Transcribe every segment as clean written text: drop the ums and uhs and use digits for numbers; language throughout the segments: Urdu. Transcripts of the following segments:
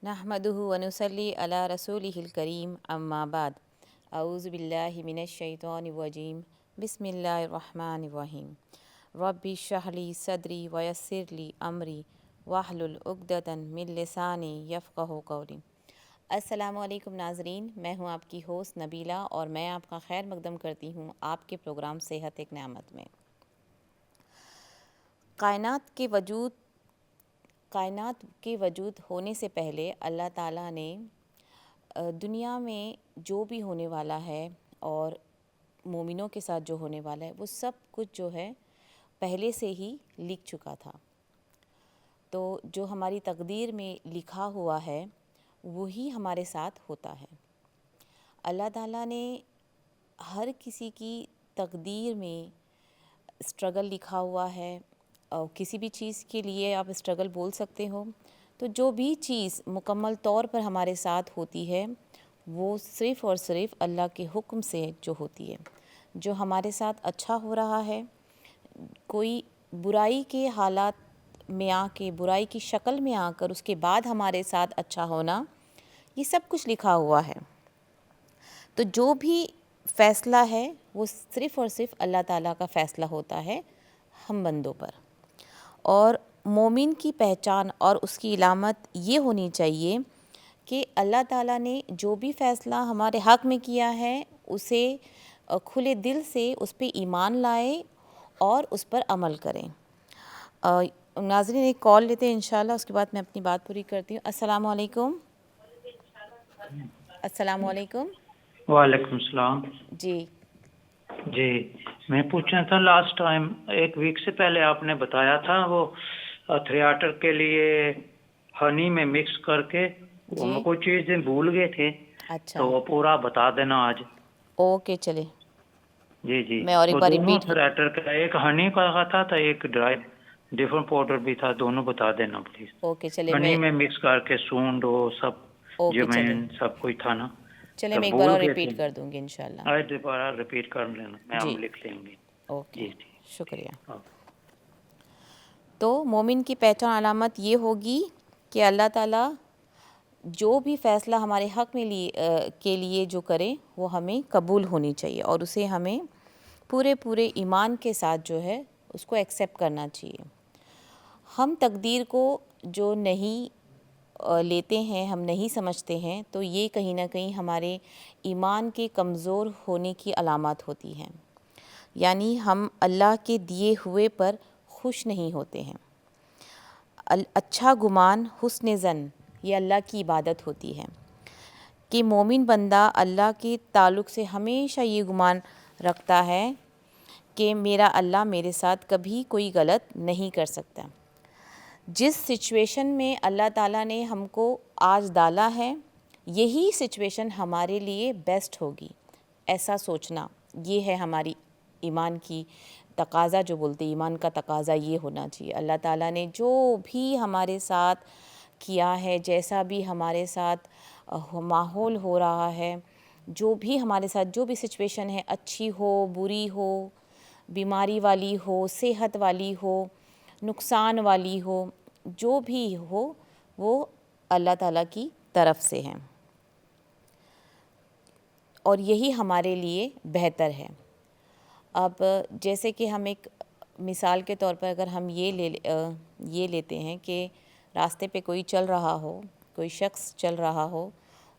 نحمدہ ونصلی علی رسولہ الکریم اما بعد اعوذ باللہ من الشیطان الرجیم بسم اللہ الرحمن الرحیم رب اشرح لی صدری ویسر لی امری واحلل عقدۃ من لسانی یفقہوا قولی۔ السلام علیکم ناظرین، میں ہوں آپ کی ہوسٹ نبیلہ اور میں آپ کا خیر مقدم کرتی ہوں آپ کے پروگرام صحت ایک نعمت میں۔ کائنات کے وجود ہونے سے پہلے اللہ تعالیٰ نے دنیا میں جو بھی ہونے والا ہے اور مومنوں کے ساتھ جو ہونے والا ہے وہ سب کچھ جو ہے پہلے سے ہی لکھ چکا تھا۔ تو جو ہماری تقدیر میں لکھا ہوا ہے وہی ہمارے ساتھ ہوتا ہے۔ اللہ تعالیٰ نے ہر کسی کی تقدیر میں اسٹرگل لکھا ہوا ہے، اور کسی بھی چیز کے لیے آپ اسٹرگل بول سکتے ہو۔ تو جو بھی چیز مکمل طور پر ہمارے ساتھ ہوتی ہے وہ صرف اور صرف اللہ کے حکم سے جو ہوتی ہے۔ جو ہمارے ساتھ اچھا ہو رہا ہے، کوئی برائی کے حالات میں آ کے، برائی کی شکل میں آ کر اس کے بعد ہمارے ساتھ اچھا ہونا، یہ سب کچھ لکھا ہوا ہے۔ تو جو بھی فیصلہ ہے وہ صرف اور صرف اللہ تعالیٰ کا فیصلہ ہوتا ہے ہم بندوں پر۔ اور مومن کی پہچان اور اس کی علامت یہ ہونی چاہیے کہ اللہ تعالیٰ نے جو بھی فیصلہ ہمارے حق میں کیا ہے اسے کھلے دل سے اس پہ ایمان لائے اور اس پر عمل کریں۔ ناظرین ایک کال لیتے ہیں انشاءاللہ، اس کے بعد میں اپنی بات پوری کرتی ہوں۔ السلام علیکم۔ السلام علیکم۔ وعلیکم السلام۔ جی جی میں پوچھنا تھا، لاسٹ ٹائم ایک ویک سے پہلے آپ نے بتایا تھا وہ تھریاٹر کے لیے ہنی میں مکس کر کے، وہ جی میں کوئی چیزیں بھول گئے تھے، اچھا، تو وہ پورا بتا دینا آج۔ اوکے چلے جی جی، میں اور ایک وہ بار دونوں ریپیٹ تھریاٹر کا، ایک ہنی کا تھا ایک ڈرائی ڈفرنٹ پاؤڈر بھی تھا، دونوں بتا دینا پلیز۔ اوکے چلے ہنی میں مکس کر کے سونڈ وہ سب اوکے چلے جمین سب کچھ تھا نا، چلے تب میں ایک بار بھول اور گئے تھے۔ ریپیٹ کر دوں گی انشاءاللہ۔ آج دوبارہ ریپیٹ کر لینا، میں ہم جی لکھ لیں گے۔ اوکے، جی جی شکریہ۔ اوکے۔ تو مومن کی پہچان علامت یہ ہوگی کہ اللہ تعالیٰ جو بھی فیصلہ ہمارے حق میں کے لیے جو کرے وہ ہمیں قبول ہونی چاہیے، اور اسے ہمیں پورے ایمان کے ساتھ جو ہے اس کو ایکسیپٹ کرنا چاہیے۔ ہم تقدیر کو جو نہیں لیتے ہیں، ہم نہیں سمجھتے ہیں، تو یہ کہیں نہ کہیں ہمارے ایمان کے کمزور ہونے کی علامات ہوتی ہیں، یعنی ہم اللہ کے دیے ہوئے پر خوش نہیں ہوتے ہیں۔ اچھا گمان، حسن ظن، یہ اللہ کی عبادت ہوتی ہے کہ مومن بندہ اللہ کے تعلق سے ہمیشہ یہ گمان رکھتا ہے کہ میرا اللہ میرے ساتھ کبھی کوئی غلط نہیں کر سکتا۔ جس سچویشن میں اللہ تعالیٰ نے ہم کو آج ڈالا ہے یہی سچویشن ہمارے لیے بیسٹ ہوگی، ایسا سوچنا، یہ ہے ہماری ایمان کی تقاضا، جو بولتے ایمان کا تقاضا یہ ہونا چاہیے۔ اللہ تعالیٰ نے جو بھی ہمارے ساتھ کیا ہے، جیسا بھی ہمارے ساتھ ماحول ہو رہا ہے، جو بھی ہمارے ساتھ جو بھی سچویشن ہے، اچھی ہو بری ہو، بیماری والی ہو صحت والی ہو نقصان والی ہو، جو بھی ہو وہ اللہ تعالیٰ کی طرف سے ہیں، اور یہی ہمارے لیے بہتر ہے۔ اب جیسے کہ ہم ایک مثال کے طور پر اگر ہم یہ لیتے ہیں کہ راستے پہ کوئی چل رہا ہو، کوئی شخص چل رہا ہو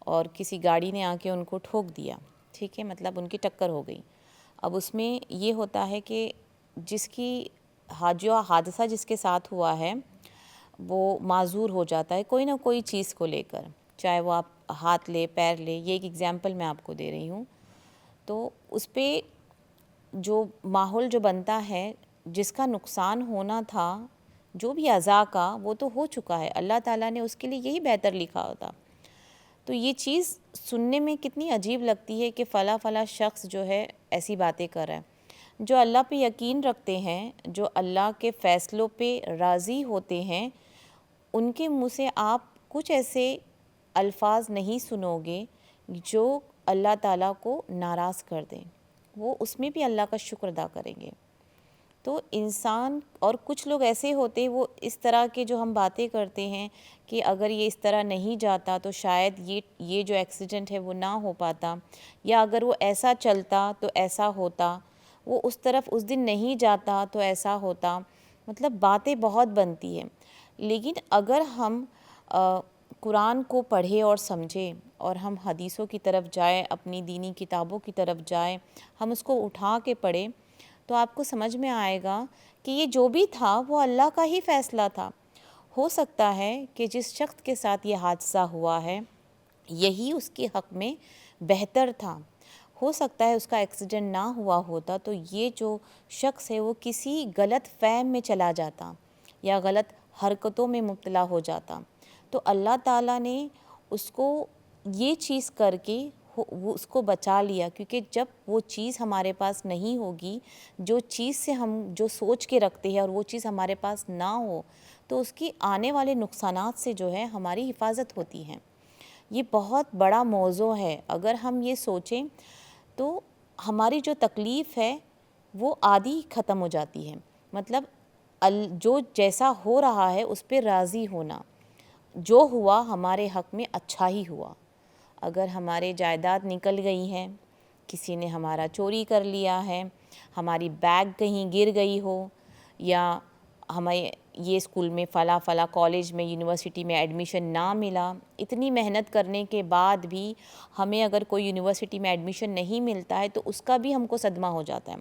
اور کسی گاڑی نے آ کے ان کو ٹھوک دیا، ٹھیک ہے، مطلب ان کی ٹکر ہو گئی۔ اب اس میں یہ ہوتا ہے کہ جو حادثہ جس کے ساتھ ہوا ہے وہ معذور ہو جاتا ہے کوئی نہ کوئی چیز کو لے کر، چاہے وہ آپ ہاتھ لے پیر لے، یہ ایک ایگزامپل میں آپ کو دے رہی ہوں۔ تو اس پہ جو ماحول جو بنتا ہے، جس کا نقصان ہونا تھا، جو بھی اذا کا، وہ تو ہو چکا ہے، اللہ تعالیٰ نے اس کے لیے یہی بہتر لکھا ہوتا۔ تو یہ چیز سننے میں کتنی عجیب لگتی ہے کہ فلاں شخص جو ہے ایسی باتیں کر رہا ہے۔ جو اللہ پہ یقین رکھتے ہیں، جو اللہ کے فیصلوں پہ راضی ہوتے ہیں، ان کے منہ سے آپ کچھ ایسے الفاظ نہیں سنو گے جو اللہ تعالیٰ کو ناراض کر دیں، وہ اس میں بھی اللہ کا شکر ادا کریں گے۔ تو انسان، اور کچھ لوگ ایسے ہوتے وہ اس طرح کے جو ہم باتیں کرتے ہیں کہ اگر یہ اس طرح نہیں جاتا تو شاید یہ جو ایکسیڈنٹ ہے وہ نہ ہو پاتا، یا اگر وہ ایسا چلتا تو ایسا ہوتا، وہ اس طرف اس دن نہیں جاتا تو ایسا ہوتا، مطلب باتیں بہت بنتی ہیں۔ لیکن اگر ہم قرآن کو پڑھیں اور سمجھیں اور ہم حدیثوں کی طرف جائیں، اپنی دینی کتابوں کی طرف جائیں، ہم اس کو اٹھا کے پڑھیں، تو آپ کو سمجھ میں آئے گا کہ یہ جو بھی تھا وہ اللہ کا ہی فیصلہ تھا۔ ہو سکتا ہے کہ جس شخص کے ساتھ یہ حادثہ ہوا ہے یہی اس کے حق میں بہتر تھا۔ ہو سکتا ہے اس کا ایکسیڈنٹ نہ ہوا ہوتا تو یہ جو شخص ہے وہ کسی غلط فہم میں چلا جاتا یا غلط حرکتوں میں مبتلا ہو جاتا۔ تو اللہ تعالیٰ نے اس کو یہ چیز کر کے وہ اس کو بچا لیا، کیونکہ جب وہ چیز ہمارے پاس نہیں ہوگی، جو چیز سے ہم جو سوچ کے رکھتے ہیں اور وہ چیز ہمارے پاس نہ ہو، تو اس کی آنے والے نقصانات سے جو ہے ہماری حفاظت ہوتی ہے۔ یہ بہت بڑا موضوع ہے، اگر ہم یہ سوچیں تو ہماری جو تکلیف ہے وہ آدھی ختم ہو جاتی ہے۔ مطلب جو جیسا ہو رہا ہے اس پہ راضی ہونا، جو ہوا ہمارے حق میں اچھا ہی ہوا۔ اگر ہمارے جائیداد نکل گئی ہیں، کسی نے ہمارا چوری کر لیا ہے، ہماری بیگ کہیں گر گئی ہو، یا ہمیں یہ اسکول میں فلاں کالج میں یونیورسٹی میں ایڈمیشن نہ ملا، اتنی محنت کرنے کے بعد بھی ہمیں اگر کوئی یونیورسٹی میں ایڈمیشن نہیں ملتا ہے تو اس کا بھی ہم کو صدمہ ہو جاتا ہے۔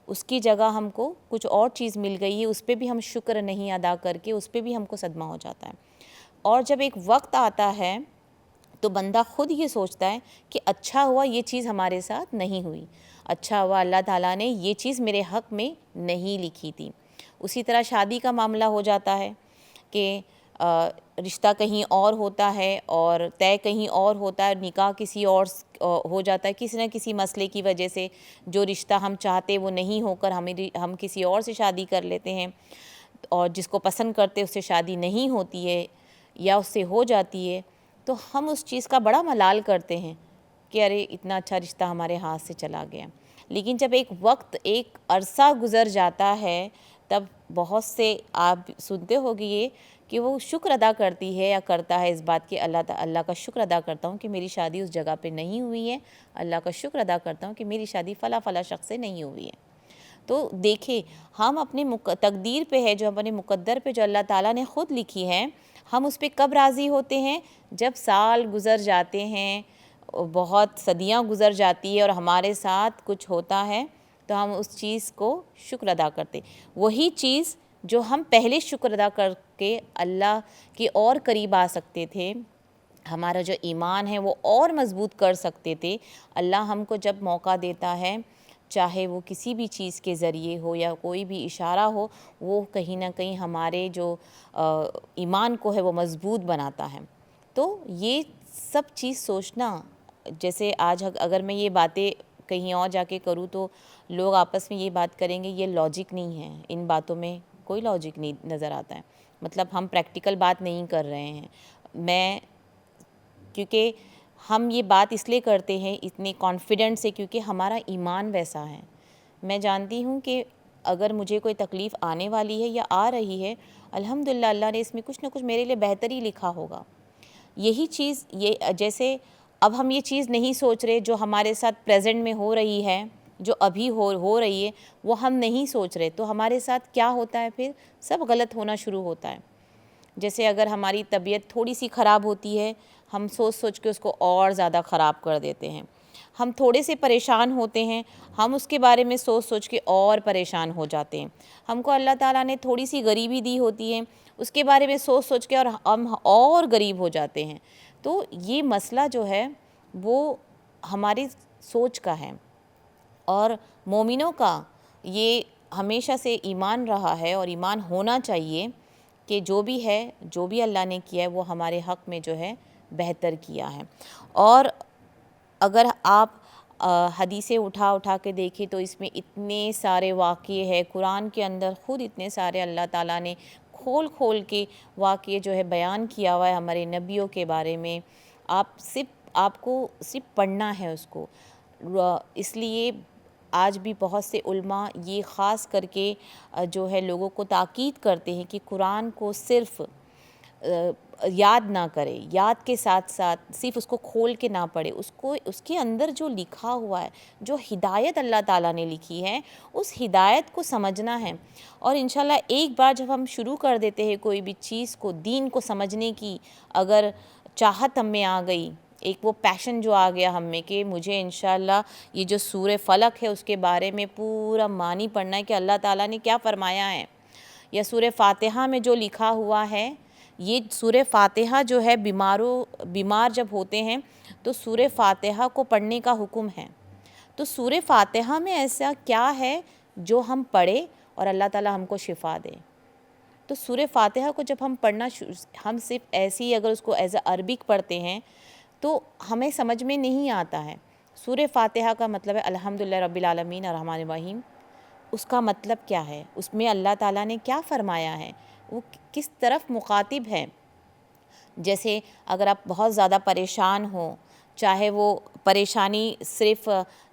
اس کی جگہ ہم کو کچھ اور چیز مل گئی ہے، اس پہ بھی ہم شکر نہیں ادا کر کے اس پہ بھی ہم کو صدمہ ہو جاتا ہے۔ اور جب ایک وقت آتا ہے تو بندہ خود یہ سوچتا ہے کہ اچھا ہوا یہ چیز ہمارے ساتھ نہیں ہوئی، اچھا ہوا اللہ تعالیٰ نے یہ چیز میرے حق میں نہیں لکھی تھی۔ اسی طرح شادی کا معاملہ ہو جاتا ہے کہ رشتہ کہیں اور ہوتا ہے اور طے کہیں اور ہوتا ہے، نکاح کسی اور ہو جاتا ہے، کسی نہ کسی مسئلے کی وجہ سے جو رشتہ ہم چاہتے وہ نہیں ہو کر ہم کسی اور سے شادی کر لیتے ہیں، اور جس کو پسند کرتے اس سے شادی نہیں ہوتی ہے یا اس سے ہو جاتی ہے، تو ہم اس چیز کا بڑا ملال کرتے ہیں کہ ارے اتنا اچھا رشتہ ہمارے ہاتھ سے چلا گیا۔ لیکن جب ایک وقت ایک عرصہ گزر جاتا ہے تب بہت سے آپ سنتے ہوگے یہ کہ وہ شکر ادا کرتی ہے یا کرتا ہے اس بات کہ اللہ کا شکر ادا کرتا ہوں کہ میری شادی اس جگہ پہ نہیں ہوئی ہے، اللہ کا شکر ادا کرتا ہوں کہ میری شادی فلاں شخص سے نہیں ہوئی ہے۔ تو دیکھیں ہم اپنے تقدیر پہ ہے، جو اپنے مقدر پہ جو اللہ تعالیٰ نے خود لکھی ہے، ہم اس پہ کب راضی ہوتے ہیں؟ جب سال گزر جاتے ہیں، بہت صدیاں گزر جاتی ہے اور ہمارے ساتھ کچھ ہوتا ہے تو ہم اس چیز کو شکر ادا کرتے، وہی چیز جو ہم پہلے شکر ادا کر کے اللہ کے اور قریب آ سکتے تھے، ہمارا جو ایمان ہے وہ اور مضبوط کر سکتے تھے۔ اللہ ہم کو جب موقع دیتا ہے، چاہے وہ کسی بھی چیز کے ذریعے ہو یا کوئی بھی اشارہ ہو، وہ کہیں نہ کہیں ہمارے جو ایمان کو ہے وہ مضبوط بناتا ہے۔ تو یہ سب چیز سوچنا، جیسے آج اگر میں یہ باتیں کہیں اور جا کے کروں تو لوگ آپس میں یہ بات کریں گے یہ لاجک نہیں ہے، ان باتوں میں کوئی لاجک نہیں نظر آتا ہے، مطلب ہم پریکٹیکل بات نہیں کر رہے ہیں۔ کیونکہ ہم یہ بات اس لیے کرتے ہیں اتنے کانفیڈنٹ سے کیونکہ ہمارا ایمان ویسا ہے۔ میں جانتی ہوں کہ اگر مجھے کوئی تکلیف آنے والی ہے یا آ رہی ہے، الحمدللہ اللہ نے اس میں کچھ نہ کچھ میرے لیے بہتر ہی لکھا ہوگا۔ یہی چیز جیسے اب ہم یہ چیز نہیں سوچ رہے جو ہمارے ساتھ پریزنٹ میں ہو رہی ہے، جو ابھی ہو رہی ہے وہ ہم نہیں سوچ رہے، تو ہمارے ساتھ کیا ہوتا ہے؟ پھر سب غلط ہونا شروع ہوتا ہے۔ جیسے اگر ہماری طبیعت تھوڑی سی خراب ہوتی ہے، ہم سوچ کے اس کو اور زیادہ خراب کر دیتے ہیں۔ ہم تھوڑے سے پریشان ہوتے ہیں، ہم اس کے بارے میں سوچ کے اور پریشان ہو جاتے ہیں۔ ہم کو اللہ تعالیٰ نے تھوڑی سی غریبی دی ہوتی ہے، اس کے بارے میں سوچ کے اور ہم اور غریب ہو جاتے ہیں۔ تو یہ مسئلہ جو ہے وہ ہماری سوچ کا ہے، اور مومنوں کا یہ ہمیشہ سے ایمان رہا ہے اور ایمان ہونا چاہیے کہ جو بھی ہے، جو بھی اللہ نے کیا ہے وہ ہمارے حق میں جو ہے بہتر کیا ہے۔ اور اگر آپ حدیثیں اٹھا کے دیکھیں تو اس میں اتنے سارے واقعے ہیں، قرآن کے اندر خود اتنے سارے اللہ تعالیٰ نے کھول کے واقعے جو ہے بیان کیا ہوا ہے ہمارے نبیوں کے بارے میں۔ آپ کو صرف پڑھنا ہے اس کو، اس لیے آج بھی بہت سے علماء یہ خاص کر کے جو ہے لوگوں کو تاکید کرتے ہیں کہ قرآن کو صرف یاد نہ کرے، یاد کے ساتھ ساتھ صرف اس کو کھول کے نہ پڑھے، اس کے اندر جو لکھا ہوا ہے، جو ہدایت اللہ تعالیٰ نے لکھی ہے، اس ہدایت کو سمجھنا ہے۔ اور انشاءاللہ ایک بار جب ہم شروع کر دیتے ہیں کوئی بھی چیز کو، دین کو سمجھنے کی اگر چاہت ہم میں آ گئی، ایک وہ پیشن جو آ گیا ہم میں کہ مجھے انشاءاللہ یہ جو سورہ فلق ہے اس کے بارے میں پورا معنی پڑھنا ہے کہ اللہ تعالیٰ نے کیا فرمایا ہے، یا سورہ فاتحہ میں جو لکھا ہوا ہے، یہ سورہ فاتحہ جو ہے بیمار جب ہوتے ہیں تو سورہ فاتحہ کو پڑھنے کا حکم ہے۔ تو سورہ فاتحہ میں ایسا کیا ہے جو ہم پڑھیں اور اللہ تعالیٰ ہم کو شفا دے؟ تو سورہ فاتحہ کو جب ہم پڑھنا ہم صرف ایسی ہی اگر اس کو ایز اے عربک پڑھتے ہیں تو ہمیں سمجھ میں نہیں آتا ہے۔ سورہ فاتحہ کا مطلب ہے الحمدللہ رب العالمین الرحمن الرحیم۔ اس کا مطلب کیا ہے؟ اس میں اللہ تعالیٰ نے کیا فرمایا ہے؟ وہ کس طرف مخاطب ہے؟ جیسے اگر آپ بہت زیادہ پریشان ہوں، چاہے وہ پریشانی صرف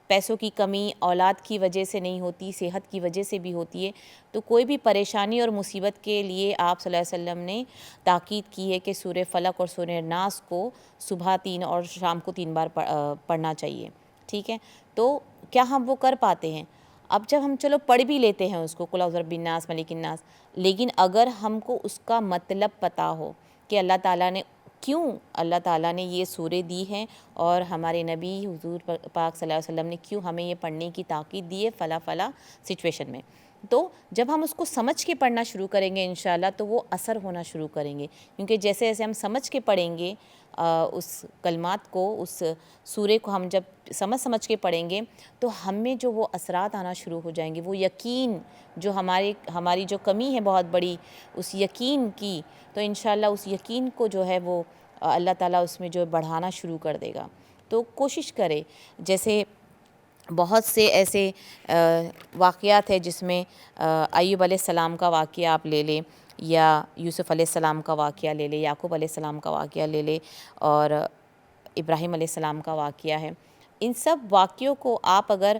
پیسوں کی کمی، اولاد کی وجہ سے نہیں ہوتی، صحت کی وجہ سے بھی ہوتی ہے، تو کوئی بھی پریشانی اور مصیبت کے لیے آپ صلی اللہ علیہ وسلم نے تاکید کی ہے کہ سورہ فلق اور سورہ ناس کو صبح 3 اور شام کو 3 بار پڑھنا چاہیے، ٹھیک ہے؟ تو کیا ہم وہ کر پاتے ہیں؟ اب جب ہم چلو پڑھ بھی لیتے ہیں اس کو قل اعوذ برب الناس ملک الناس، لیکن اگر ہم کو اس کا مطلب پتہ ہو کہ اللہ تعالیٰ نے کیوں اللہ تعالیٰ نے یہ سورہ دی ہے اور ہمارے نبی حضور پاک صلی اللہ علیہ وسلم نے کیوں ہمیں یہ پڑھنے کی تاکید دی ہے فلاں فلاں سچویشن میں، تو جب ہم اس کو سمجھ کے پڑھنا شروع کریں گے انشاءاللہ تو وہ اثر ہونا شروع کریں گے، کیونکہ جیسے جیسے ہم سمجھ کے پڑھیں گے اس کلمات کو، اس سورہ کو ہم جب سمجھ کے پڑھیں گے تو ہم میں جو وہ اثرات آنا شروع ہو جائیں گے، وہ یقین جو ہماری جو کمی ہے بہت بڑی اس یقین کی، تو انشاءاللہ اس یقین کو جو ہے وہ اللہ تعالیٰ اس میں جو بڑھانا شروع کر دے گا۔ تو کوشش کرے، جیسے بہت سے ایسے واقعات ہیں جس میں ایوب علیہ السلام کا واقعہ آپ لے لیں، یا یوسف علیہ السلام کا واقعہ لے لیں، یعقوب علیہ السلام کا واقعہ لے لیں، اور ابراہیم علیہ السلام کا واقعہ ہے۔ ان سب واقعوں کو آپ اگر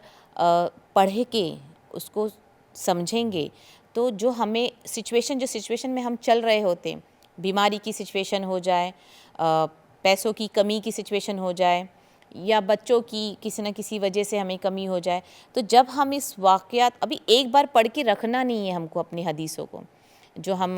پڑھ کے اس کو سمجھیں گے تو جو ہمیں سچویشن میں ہم چل رہے ہوتے ہیں، بیماری کی سچویشن ہو جائے، پیسوں کی کمی کی سچویشن ہو جائے، یا بچوں کی کسی نہ کسی وجہ سے ہمیں کمی ہو جائے، تو جب ہم اس واقعات ابھی ایک بار پڑھ کے رکھنا نہیں ہے ہم کو اپنی حدیثوں کو، جو ہم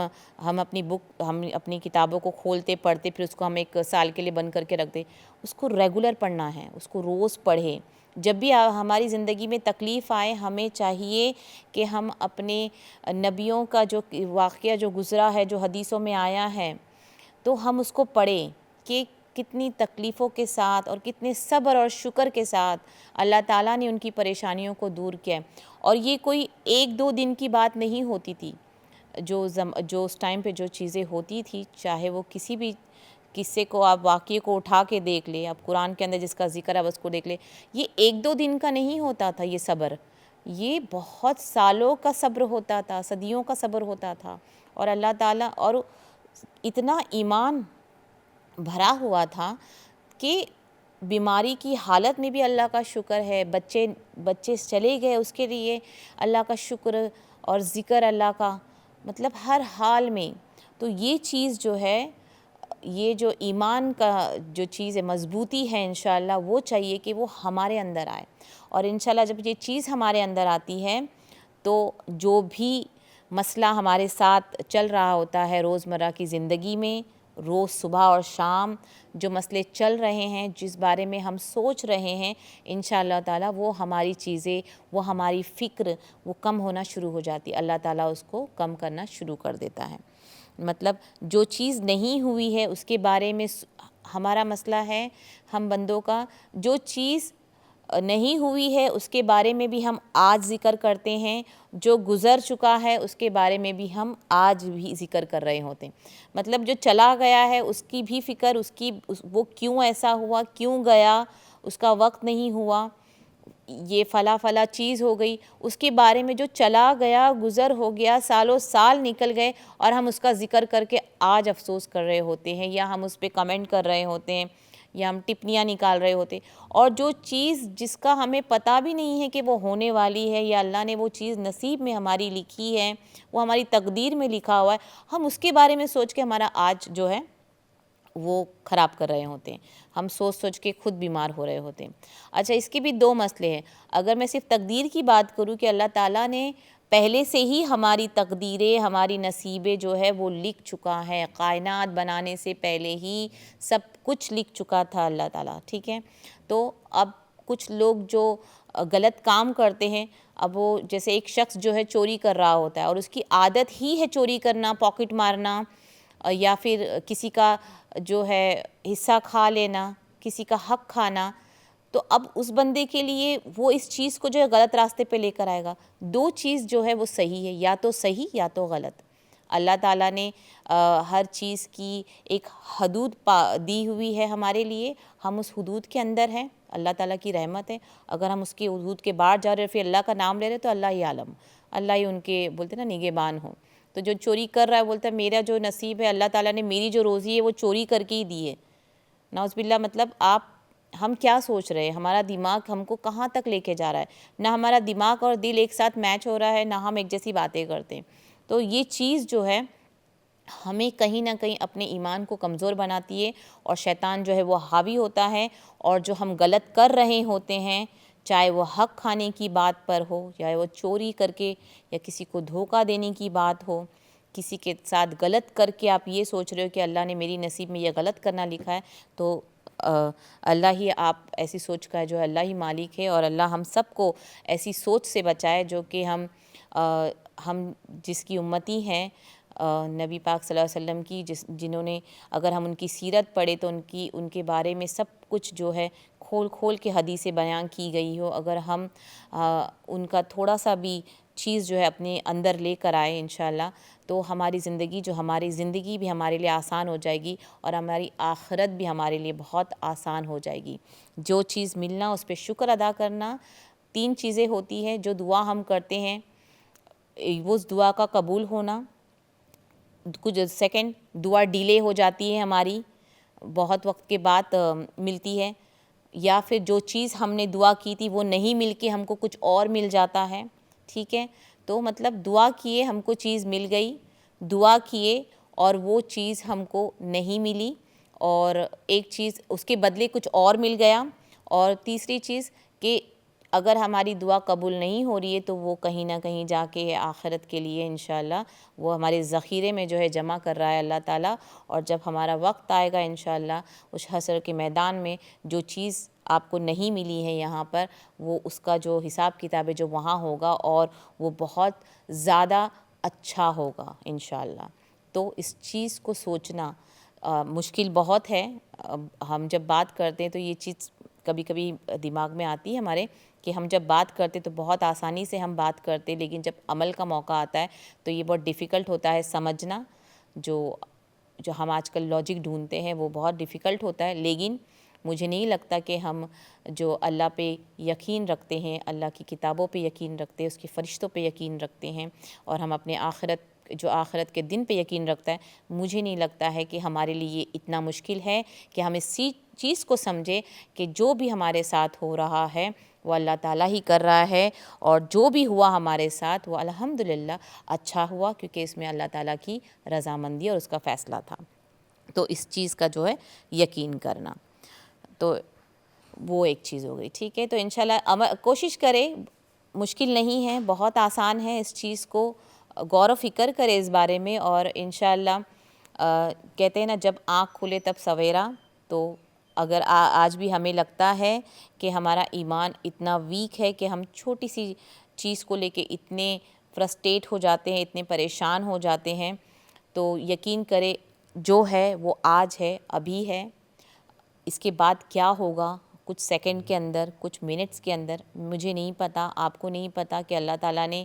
اپنی کتابوں کو کھولتے پڑھتے پھر اس کو ہم ایک سال کے لیے بند کر کے رکھ دیں، اس کو ریگولر پڑھنا ہے، اس کو روز پڑھیں۔ جب بھی ہماری زندگی میں تکلیف آئے ہمیں چاہیے کہ ہم اپنے نبیوں کا جو واقعہ جو گزرا ہے، جو حدیثوں میں آیا ہے، تو ہم اس کو پڑھیں کہ کتنی تکلیفوں کے ساتھ اور کتنے صبر اور شکر کے ساتھ اللہ تعالیٰ نے ان کی پریشانیوں کو دور کیا، اور یہ کوئی 1-2 دن کی بات نہیں ہوتی تھی، جو اس ٹائم پہ جو چیزیں ہوتی تھی، چاہے وہ کسی بھی قصے کو آپ واقعے کو اٹھا کے دیکھ لیں، آپ قرآن کے اندر جس کا ذکر ہے اس کو دیکھ لیں، یہ 1-2 دن کا نہیں ہوتا تھا، یہ صبر یہ بہت سالوں کا صبر ہوتا تھا، صدیوں کا صبر ہوتا تھا، اور اللہ تعالیٰ اور اتنا ایمان بھرا ہوا تھا کہ بیماری کی حالت میں بھی اللہ کا شکر ہے، بچے چلے گئے اس کے لیے اللہ کا شکر اور ذکر اللہ کا، مطلب ہر حال میں۔ تو یہ چیز جو ہے، یہ جو ایمان کا جو چیز ہے، مضبوطی ہے انشاءاللہ، وہ چاہیے کہ وہ ہمارے اندر آئے، اور انشاءاللہ جب یہ چیز ہمارے اندر آتی ہے تو جو بھی مسئلہ ہمارے ساتھ چل رہا ہوتا ہے روزمرہ کی زندگی میں، روز صبح اور شام جو مسئلے چل رہے ہیں، جس بارے میں ہم سوچ رہے ہیں، انشاءاللہ تعالیٰ وہ ہماری چیزیں، وہ ہماری فکر وہ کم ہونا شروع ہو جاتی ہے، اللہ تعالیٰ اس کو کم کرنا شروع کر دیتا ہے۔ مطلب جو چیز نہیں ہوئی ہے اس کے بارے میں ہمارا مسئلہ ہے ہم بندوں کا، جو چیز نہیں ہوئی ہے اس کے بارے میں بھی ہم آج ذکر کرتے ہیں، جو گزر چکا ہے اس کے بارے میں بھی ہم آج بھی ذکر کر رہے ہوتے ہیں۔ مطلب جو چلا گیا ہے اس کی بھی فکر، وہ کیوں ایسا ہوا، کیوں گیا، اس کا وقت نہیں ہوا، یہ فلاں چیز ہو گئی، اس کے بارے میں جو چلا گیا، گزر ہو گیا، سالوں سال نکل گئے، اور ہم اس کا ذکر کر کے آج افسوس کر رہے ہوتے ہیں، یا ہم اس پہ کمنٹ کر رہے ہوتے ہیں، یا ہم ٹپنیاں نکال رہے ہوتے، اور جو چیز جس کا ہمیں پتہ بھی نہیں ہے کہ وہ ہونے والی ہے یا اللہ نے وہ چیز نصیب میں ہماری لکھی ہے، وہ ہماری تقدیر میں لکھا ہوا ہے، ہم اس کے بارے میں سوچ کے ہمارا آج جو ہے وہ خراب کر رہے ہوتے ہیں، ہم سوچ سوچ کے خود بیمار ہو رہے ہوتے ہیں۔ اچھا، اس کے بھی دو مسئلے ہیں۔ اگر میں صرف تقدیر کی بات کروں کہ اللہ تعالیٰ نے پہلے سے ہی ہماری تقدیریں، ہماری نصیبیں جو ہے وہ لکھ چکا ہے، کائنات بنانے سے پہلے ہی سب کچھ لکھ چکا تھا اللہ تعالیٰ، ٹھیک ہے؟ تو اب کچھ لوگ جو غلط کام کرتے ہیں، اب وہ جیسے ایک شخص جو ہے چوری کر رہا ہوتا ہے اور اس کی عادت ہی ہے چوری کرنا، پاکٹ مارنا، یا پھر کسی کا جو ہے حصہ کھا لینا، کسی کا حق کھانا، تو اب اس بندے کے لیے وہ اس چیز کو جو ہے غلط راستے پہ لے کر آئے گا۔ دو چیز جو ہے وہ صحیح ہے، یا تو صحیح یا تو غلط۔ اللہ تعالیٰ نے ہر چیز کی ایک حدود دی ہوئی ہے ہمارے لیے، ہم اس حدود کے اندر ہیں، اللہ تعالیٰ کی رحمت ہے۔ اگر ہم اس کی حدود کے باہر جا رہے پھر اللہ کا نام لے رہے تو اللہ ہی عالم، اللہ ہی ان کے بولتے نا نگہبان ہوں۔ تو جو چوری کر رہا ہے بولتا ہے میرا جو نصیب ہے، اللہ تعالیٰ نے میری جو روزی ہے وہ چوری کر کے ہی دی ہے، نعوذ باللہ۔ مطلب ہم کیا سوچ رہے ہیں، ہمارا دماغ ہم کو کہاں تک لے کے جا رہا ہے؟ نہ ہمارا دماغ اور دل ایک ساتھ میچ ہو رہا ہے، نہ ہم ایک جیسی باتیں کرتے ہیں۔ تو یہ چیز جو ہے ہمیں کہیں نہ کہیں اپنے ایمان کو کمزور بناتی ہے، اور شیطان جو ہے وہ حاوی ہوتا ہے، اور جو ہم غلط کر رہے ہوتے ہیں، چاہے وہ حق کھانے کی بات پر ہو، یا وہ چوری کر کے یا کسی کو دھوکہ دینے کی بات ہو، کسی کے ساتھ غلط کر کے آپ یہ سوچ رہے ہو کہ اللہ نے میری نصیب میں یہ غلط کرنا لکھا ہے، تو اللہ ہی آپ ایسی سوچ کا ہے جو اللہ ہی مالک ہے، اور اللہ ہم سب کو ایسی سوچ سے بچائے جو کہ ہم جس کی امتی ہیں، نبی پاک صلی اللہ علیہ وسلم کی، جنہوں نے اگر ہم ان کی سیرت پڑھے تو ان کے بارے میں سب کچھ جو ہے کھول کھول کے حدیثیں بیان کی گئی ہو، اگر ہم ان کا تھوڑا سا بھی چیز جو ہے اپنے اندر لے کر آئے انشاءاللہ، تو ہماری زندگی بھی ہمارے لیے آسان ہو جائے گی، اور ہماری آخرت بھی ہمارے لیے بہت آسان ہو جائے گی۔ جو چیز ملنا اس پہ شکر ادا کرنا، 3 چیزیں ہوتی ہیں جو دعا ہم کرتے ہیں، وہ اس دعا کا قبول ہونا، کچھ سیکنڈ دعا ڈیلے ہو جاتی ہے ہماری، بہت وقت کے بعد ملتی ہے، یا پھر جو چیز ہم نے دعا کی تھی وہ نہیں مل کے ہم کو کچھ اور مل جاتا ہے، ٹھیک ہے؟ تو مطلب دعا کیے ہم کو چیز مل گئی، دعا کیے اور وہ چیز ہم کو نہیں ملی، اور ایک چیز اس کے بدلے کچھ اور مل گیا، اور تیسری چیز کہ اگر ہماری دعا قبول نہیں ہو رہی ہے تو وہ کہیں نہ کہیں جا کے آخرت کے لیے انشاءاللہ وہ ہمارے ذخیرے میں جو ہے جمع کر رہا ہے اللہ تعالیٰ، اور جب ہمارا وقت آئے گا انشاءاللہ اس حشر کے میدان میں جو چیز آپ کو نہیں ملی ہے یہاں پر، وہ اس کا جو حساب کتاب ہے جو وہاں ہوگا، اور وہ بہت زیادہ اچھا ہوگا انشاءاللہ۔ تو اس چیز کو سوچنا مشکل بہت ہے، ہم جب بات کرتے ہیں تو یہ چیز کبھی کبھی دماغ میں آتی ہے ہمارے کہ ہم جب بات کرتے تو بہت آسانی سے ہم بات کرتے، لیکن جب عمل کا موقع آتا ہے تو یہ بہت ڈیفیکلٹ ہوتا ہے سمجھنا، جو ہم آج کل لاجک ڈھونڈتے ہیں وہ بہت ڈیفیکلٹ ہوتا ہے۔ لیکن مجھے نہیں لگتا کہ ہم جو اللہ پہ یقین رکھتے ہیں، اللہ کی کتابوں پہ یقین رکھتے ہیں، اس کے فرشتوں پہ یقین رکھتے ہیں، اور ہم اپنے آخرت کے دن پہ یقین رکھتا ہے، مجھے نہیں لگتا ہے کہ ہمارے لیے یہ اتنا مشکل ہے کہ ہم اس چیز کو سمجھے کہ جو بھی ہمارے ساتھ ہو رہا ہے وہ اللہ تعالیٰ ہی کر رہا ہے، اور جو بھی ہوا ہمارے ساتھ وہ الحمدللہ اچھا ہوا، کیونکہ اس میں اللہ تعالیٰ کی رضامندی اور اس کا فیصلہ تھا۔ تو اس چیز کا جو ہے یقین کرنا، تو وہ ایک چیز ہو گئی، ٹھیک ہے؟ تو انشاءاللہ کوشش کرے، مشکل نہیں ہے، بہت آسان ہے، اس چیز کو غور و فکر کرے اس بارے میں، اور انشاءاللہ کہتے ہیں نا جب آنکھ کھلے تب سویرا، تو اگر آج بھی ہمیں لگتا ہے کہ ہمارا ایمان اتنا ویک ہے کہ ہم چھوٹی سی چیز کو لے کے اتنے فرسٹریٹ ہو جاتے ہیں، اتنے پریشان ہو جاتے ہیں، تو یقین کرے جو ہے وہ آج ہے، ابھی ہے، اس کے بعد کیا ہوگا کچھ سیکنڈ کے اندر، کچھ منٹس کے اندر، مجھے نہیں پتہ، آپ کو نہیں پتہ کہ اللہ تعالیٰ نے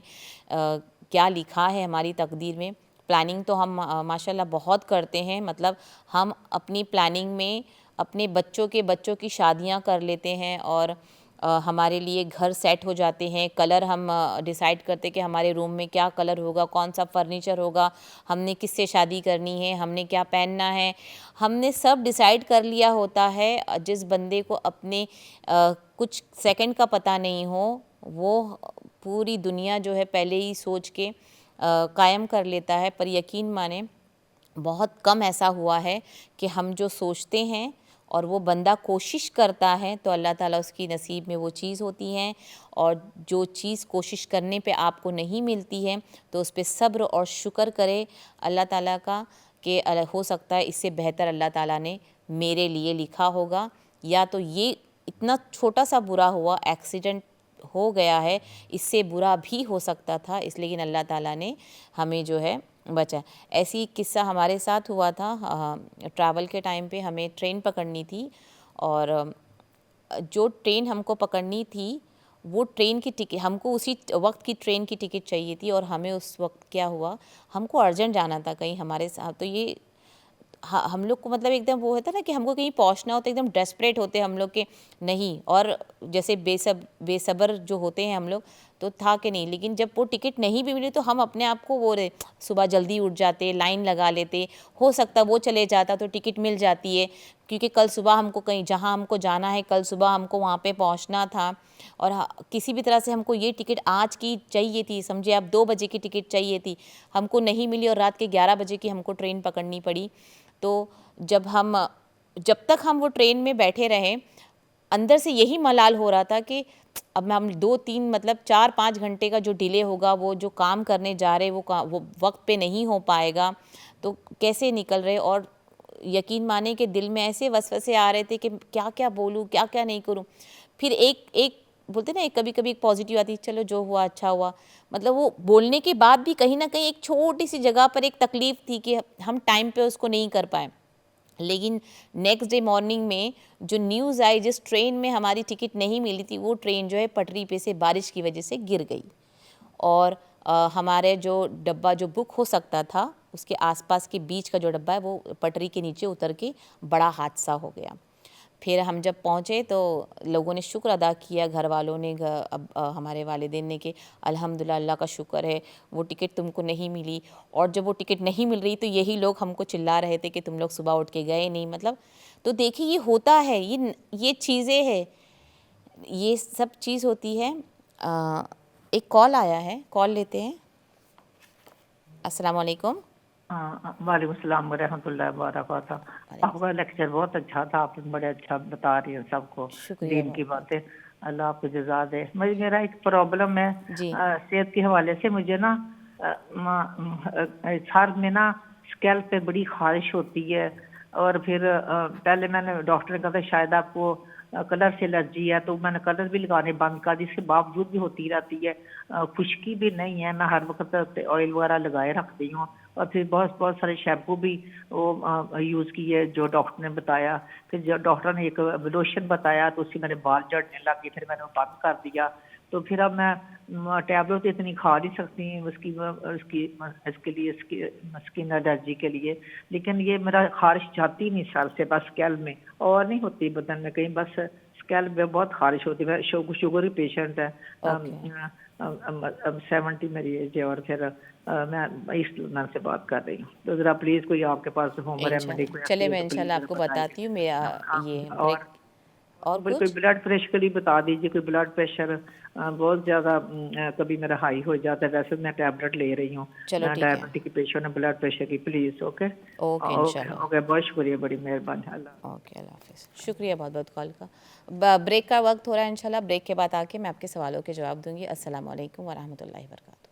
کیا لکھا ہے ہماری تقدیر میں۔ پلاننگ تو ہم ماشاءاللہ بہت کرتے ہیں، مطلب ہم اپنی پلاننگ میں اپنے بچوں کی شادیاں کر لیتے ہیں، اور ہمارے لیے گھر سیٹ ہو جاتے ہیں, کلر ہم ڈیسائیڈ کرتے کہ ہمارے روم میں کیا کلر ہوگا, کون سا فرنیچر ہوگا, ہم نے کس سے شادی کرنی ہے, ہم نے کیا پہننا ہے, ہم نے سب ڈیسائیڈ کر لیا ہوتا ہے. جس بندے کو اپنے کچھ سیکنڈ کا پتہ نہیں ہو وہ پوری دنیا جو ہے پہلے ہی سوچ کے قائم کر لیتا ہے. پر یقین مانیں بہت کم ایسا ہوا ہے کہ ہم جو سوچتے ہیں اور وہ بندہ کوشش کرتا ہے تو اللہ تعالیٰ اس کی نصیب میں وہ چیز ہوتی ہیں, اور جو چیز کوشش کرنے پہ آپ کو نہیں ملتی ہے تو اس پہ صبر اور شکر کرے اللہ تعالیٰ کا کہ ہو سکتا ہے اس سے بہتر اللہ تعالیٰ نے میرے لیے لکھا ہوگا, یا تو یہ اتنا چھوٹا سا برا ہوا, ایکسیڈنٹ ہو گیا ہے, اس سے برا بھی ہو سکتا تھا, اس لیکن اللہ تعالیٰ نے ہمیں جو ہے بچا. ایسی قصہ ہمارے ساتھ ہوا تھا ٹریول کے ٹائم پہ. ہمیں ٹرین پکڑنی تھی اور جو ٹرین ہم کو پکڑنی تھی وہ ٹرین کی ٹکٹ, ہم کو اسی وقت کی ٹرین کی ٹکٹ چاہیے تھی, اور ہمیں اس وقت کیا ہوا, ہم کو ارجنٹ جانا تھا کہیں ہمارے ساتھ. تو یہ ہم لوگ کو مطلب ایک دم وہ ہوتا ہے نا کہ ہم کو کہیں پہنچنا ہوتا ہے, ایک دم ڈیسپریٹ ہوتے ہم لوگ کہ نہیں, اور جیسے بے صبر جو ہوتے ہیں ہم لوگ تو تھا کہ نہیں. لیکن جب وہ ٹکٹ نہیں بھی ملی تو ہم اپنے آپ کو وہ صبح جلدی اٹھ جاتے, لائن لگا لیتے, ہو سکتا وہ چلے جاتا تو ٹکٹ مل جاتی ہے, کیونکہ کل صبح ہم کو کہیں جہاں ہم کو جانا ہے کل صبح ہم کو وہاں پہ پہنچنا تھا, اور کسی بھی طرح سے ہم کو یہ ٹکٹ آج کی چاہیے تھی. سمجھے آپ 2 بجے کی ٹکٹ چاہیے تھی, ہم کو نہیں ملی اور رات کے 11 بجے کی ہم کو ٹرین پکڑنی پڑی. تو جب تک ہم وہ ٹرین میں بیٹھے رہے اندر سے یہی ملال ہو رہا تھا کہ اب ہم 2-3 مطلب 4-5 گھنٹے کا جو ڈیلے ہوگا, وہ جو کام کرنے جا رہے وہ وقت پہ نہیں ہو پائے گا, تو کیسے نکل رہے. اور یقین مانے کہ دل میں ایسے وسوسے آ رہے تھے کہ کیا کیا بولوں, کیا کیا نہیں کروں. پھر ایک بولتے نا کبھی کبھی ایک پازیٹیو آتی, چلو جو ہوا اچھا ہوا. مطلب وہ بولنے کے بعد بھی کہیں نہ کہیں ایک چھوٹی سی جگہ پر ایک تکلیف تھی کہ ہم ٹائم پہ اس کو نہیں کر پائے. لیکن نیکسٹ ڈے مارننگ میں جو نیوز آئی, جس ٹرین میں ہماری ٹکٹ نہیں ملی تھی وہ ٹرین جو ہے پٹری پہ سے بارش کی وجہ سے گر گئی, اور ہمارے جو ڈبہ جو بک ہو سکتا تھا اس کے آس پاس کے بیچ کا جو ڈبہ ہے وہ پٹری کے نیچے اتر کے بڑا حادثہ ہو گیا. پھر ہم جب پہنچے تو لوگوں نے شکر ادا کیا, گھر والوں نے, ہمارے والدین نے, کہ الحمدللہ اللہ کا شکر ہے وہ ٹکٹ تم کو نہیں ملی. اور جب وہ ٹکٹ نہیں مل رہی تو یہی لوگ ہم کو چلا رہے تھے کہ تم لوگ صبح اٹھ کے گئے نہیں. مطلب تو دیکھیے یہ ہوتا ہے, یہ چیزیں ہیں, یہ سب چیز ہوتی ہے. ایک کال آیا ہے, کال لیتے ہیں. السلام علیکم. وعلیکم السلام ورحمۃ اللہ وبرکاتہ. آپ کا لیکچر بہت اچھا تھا, آپ بڑے اچھا بتا رہی ہیں سب کو شکریہ دین کی بہت. باتیں. اللہ آپ کو جزا دے. میرا ایک پرابلم ہے جی صحت کے حوالے سے. مجھے نا سر میں نا اسکیل پہ بڑی خارش ہوتی ہے, اور پھر پہلے میں نے ڈاکٹر نے کہا تھا شاید آپ کو کلر سے الرجی ہے, تو میں نے کلر بھی لگانے بند کر دی, اس کے باوجود بھی ہوتی رہتی ہے. خشکی بھی نہیں ہے, میں ہر وقت آئل وغیرہ لگائے رکھتی ہوں, اور پھر بہت سارے شیمپو بھی وہ یوز کیے جو ڈاکٹر نے بتایا. پھر جو ڈاکٹر نے ایک لوشن بتایا تو اس سے میرے بال جھڑنے لگے, پھر میں نے وہ بند کر دیا. تو پھر اب میں ٹیبلٹ اتنی کھا نہیں سکتی اس کے لیے اسکن الرجی کے لیے. لیکن یہ میرا خارش جاتی نہیں سر سے, بس اسکیل میں, اور نہیں ہوتی بدن میں کہیں, بس اسکیل میں بہت خارش ہوتی ہے. شوگر کی پیشنٹ ہے, 70 میری ایج ہے, اور پھر میں ایسٹ لندن سے بات کر رہی ہوں. تو ذرا پلیز کوئی آپ کے پاس ہوم ریمیڈی کوئی چلے آتی ہے میں تو پلیز انشاءاللہ آپ کو بتاتی ہوں. میرا یہ اور بریک اور کوئی کچھ بلڈ پریشر کے لیے بتا دیجیے. کوئی بلڈ پریشر بہت زیادہ کبھی میرا ہائی ہو جاتا ہے, ویسے میں ٹیبلٹ لے رہی ہوں, چلو میں ٹھیک ہے. ڈائبٹک کی پیشنٹ ہوں, بلڈ پریشر کی. پلیز اوکے اوکے انشاءاللہ. اوکے, بہت شکریہ, بڑی مہربانی. اللہ اوکے, اللہ حافظ. شکریہ بہت بہت کال کا. بریک کا وقت ہو رہا ہے انشاءاللہ. بریک کے بعد آ کے میں آپ کے سوالوں کے جواب دوں گی. السلام علیکم ورحمۃ اللہ وبرکاتہ.